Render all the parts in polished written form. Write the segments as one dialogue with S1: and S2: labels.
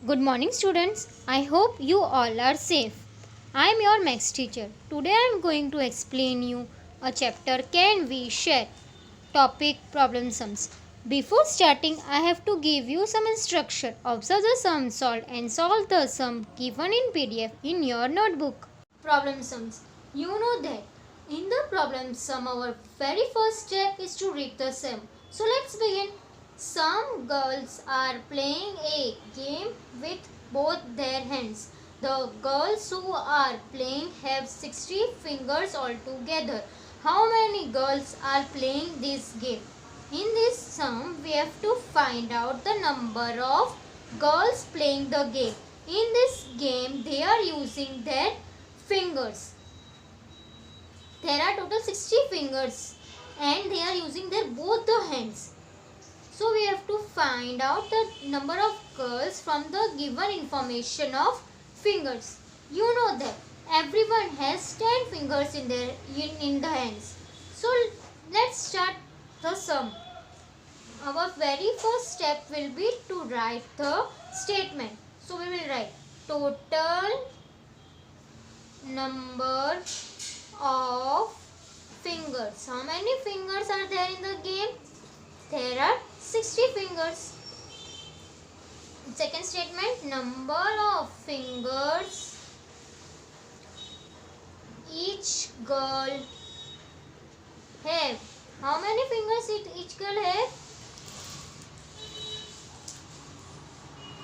S1: Good morning, students. I hope you all are safe. I am your maths teacher. Today I am going to explain you a chapter Can We Share? Topic Problem Sums. Before starting, I have to give you some instruction. Observe the sum solved and solve the sum given in PDF in your notebook. Problem sums. You know that in the problem sum, our very first step is to read the sum. So let's begin. Some girls are playing a game with both their hands. The girls who are playing have 60 fingers altogether. How many girls are playing this game? In this sum, we have to find out the number of girls playing the game. In this game, they are using their fingers. There are total 60 fingers and they are using their both the hands. So we have to find out the number of girls from the given information of fingers. You know that everyone has 10 fingers in the hands. So let's start the sum. Our very first step will be to write the statement. So we will write total number of fingers. How many fingers are there in the game? There are 60 fingers. Second statement, number of fingers each girl have. How many fingers each girl have?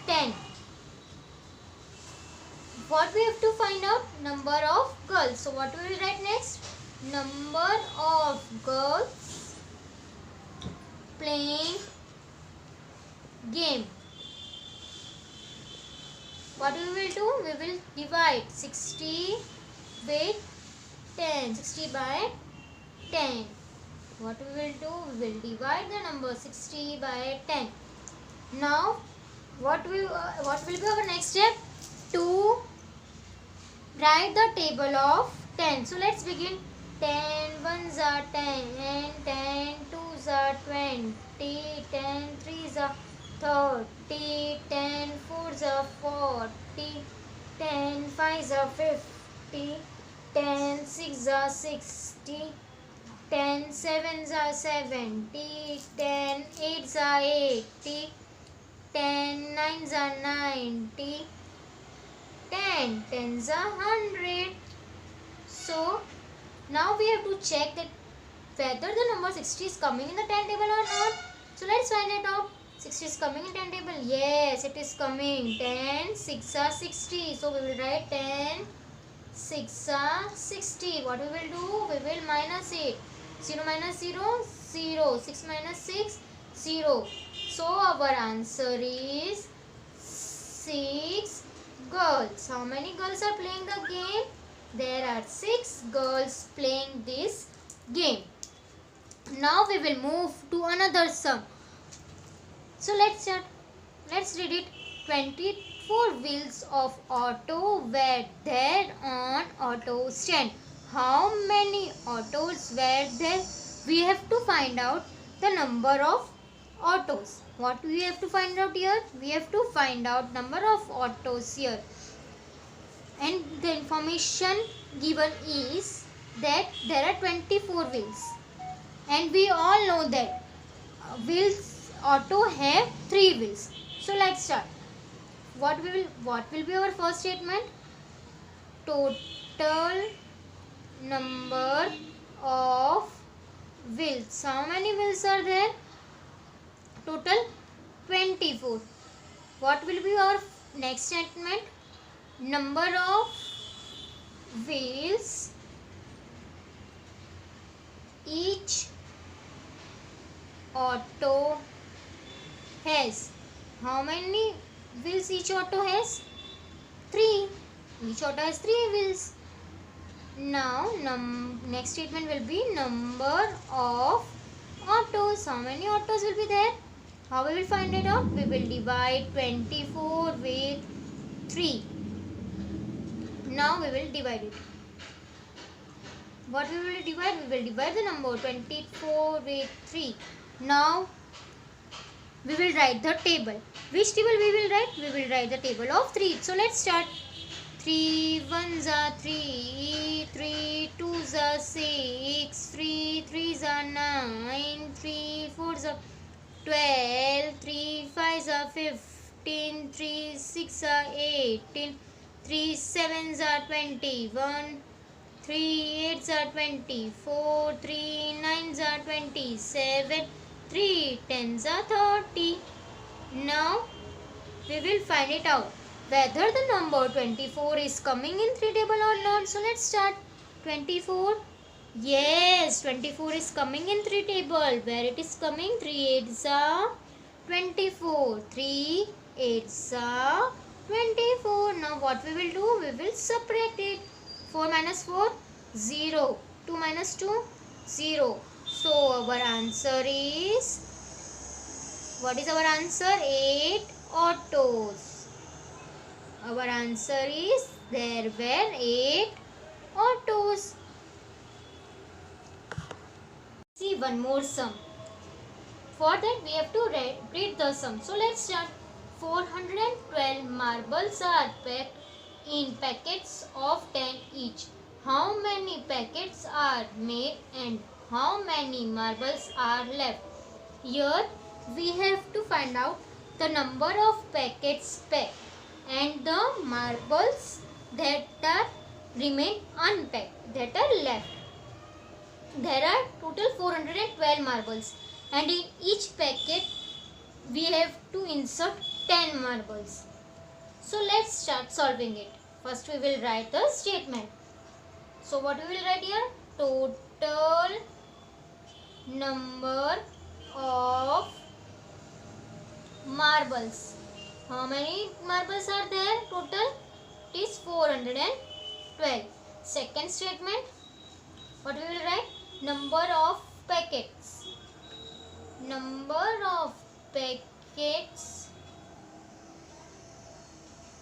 S1: 10. What we have to find out? Number of girls. So what we will write next? Number of girls playing game. What we will do? We will divide 60 with 10. 60 by 10. What we will do? We will divide the number 60 by 10. Now, what will be our next step? To write the table of 10. So let's begin. 10 ones are 10 and 10 twos are 20, 10 threes are 30, 10 fours are 40, 10 fives are 50, 10 sixes are 60, 10 sevens are 70, 10 eights are 80, 10 nines are 90, 10 tens are 100. So now we have to check that whether the number 60 is coming in the 10 table or not. So let's find it out. 60 is coming in 10 table. Yes, it is coming. 10 6 are 60. So we will write 10 6 are 60. What we will do? We will minus it. 0 minus 0, 0. 6 minus 6, 0. So our answer is 6 girls. How many girls are playing the game? There are 6 girls playing this game. Now we will move to another sum. So let's start. Let's read it. 24 wheels of auto were there on auto stand. How many autos were there? We have to find out the number of autos. What we have to find out here? We have to find out number of autos here. And the information given is that there are 24 wheels. And we all know that wheels auto have 3 wheels. So let's start. What will be our first statement? Total number of wheels. How many wheels are there? Total 24. What will be our next statement? Number of wheels each auto has. How many wheels each auto has? 3. Each auto has 3 wheels. Now, next statement will be number of autos. How many autos will be there? How we will find it out? We will divide 24 with 3. Now we will divide it. What we will divide? We will divide the number 24 with 3. Now we will write the table. Which table we will write? We will write the table of 3. So let's start. 3 ones are 3, 3 twos are 6, 3 threes are 9, 3 fours are 12, 3 fives are 15, 3 6 are 18, 3 sevens are 21, 3 eights are 24, 3 nines are 27, 3 tens are 30. Now we will find it out whether the number 24 is coming in 3 table or not. So let's start. 24. Yes, 24 is coming in 3 table. Where it is coming? 3 eights are 24. 3 eights are 24. Now what we will do? We will subtract it. 4 minus 4, 0. 2 minus 2, 0. So our answer is, what is our answer? 8 autos. Our answer is, there were 8 autos. See one more sum. For that we have to read the sum. So let's start. 412 marbles are packed in packets of 10 each. How many packets are made and how many marbles are left? Here we have to find out the number of packets packed and the marbles that are remain unpacked, that are left. There are total 412 marbles and in each packet we have to insert 10 marbles. So let's start solving it. First we will write the statement. So what we will write here? Total number of marbles. How many marbles are there total? It is 412. Second statement, what we will write? Number of packets. Number of packets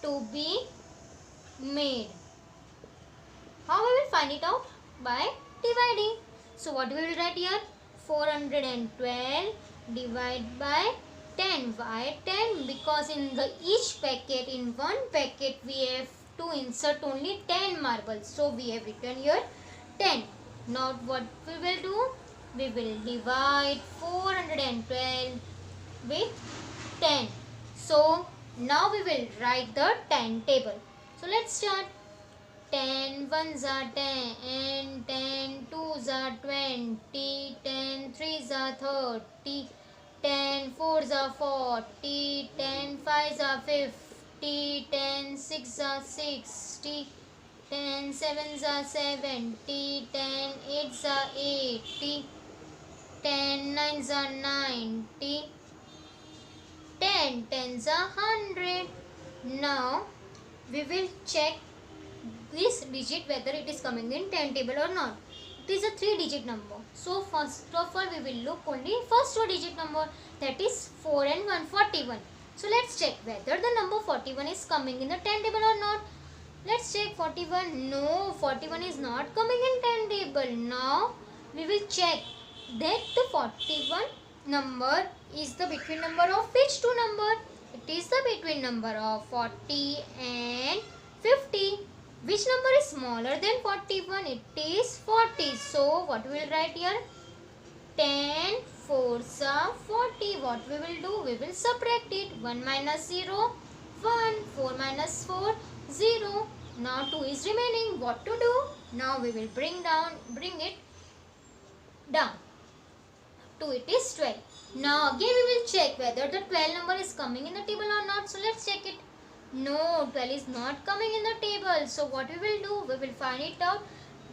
S1: to be made. How we will find it out? By dividing. So what we will write here? 412 divided by 10. Why 10? Because in the each packet, in one packet we have to insert only 10 marbles. So we have written here 10. Now what we will do? We will divide 412 with 10. So now we will write the 10 table. So let's start. 10 ones are 10, 10 twos are 20, 10 threes are 30, 10 fours are 40, 10 fives are 50, 10 sixes are 60, 10 sevens are 70, 10 eights are 80, 10 nines are 90, 10 tens are 100. Now we will check this digit whether it is coming in 10 table or not. It is a 3-digit number. So first of all we will look only first 2 digit number, that is 4 and 141. So let's check whether the number 41 is coming in the 10 table or not. Let's check 41. No, 41 is not coming in 10 table. Now we will check that the 41 number is the between number of which two number? It is the between number of 40 and 50. Which number is smaller than 41? It is 40. So what we will write here? 10 fours are 40. What we will do? We will subtract it. 1 minus 0, 1. 4 minus 4, 0. Now 2 is remaining. What to do? Now we will bring it down. 2 it is 12. Now again we will check whether the 12 number is coming in the table or not. So let's check it. No, 12 is not coming in the table. So what we will do? We will find it out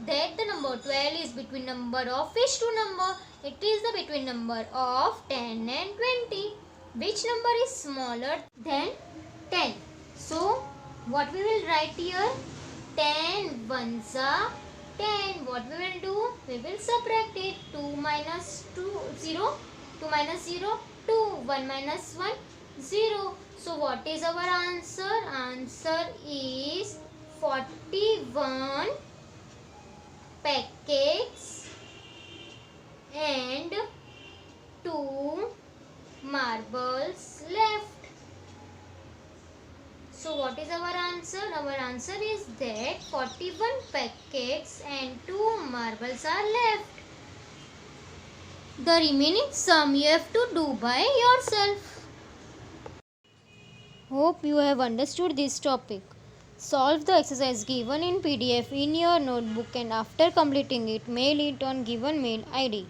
S1: that the number 12 is between number of which two number? It is the between number of 10 and 20. Which number is smaller than 10? So what we will write here? 10 ones are 10. What we will do? We will subtract it. 2 minus 2, 0. 2 minus 0, 2. 1 minus 1, 0. So what is our answer? Answer is 41 packets and 2 marbles left. So what is our answer? Our answer is that 41 packets and 2 marbles are left. The remaining sum you have to do by yourself. Hope you have understood this topic. Solve the exercise given in PDF in your notebook and after completing it, mail it on given mail ID.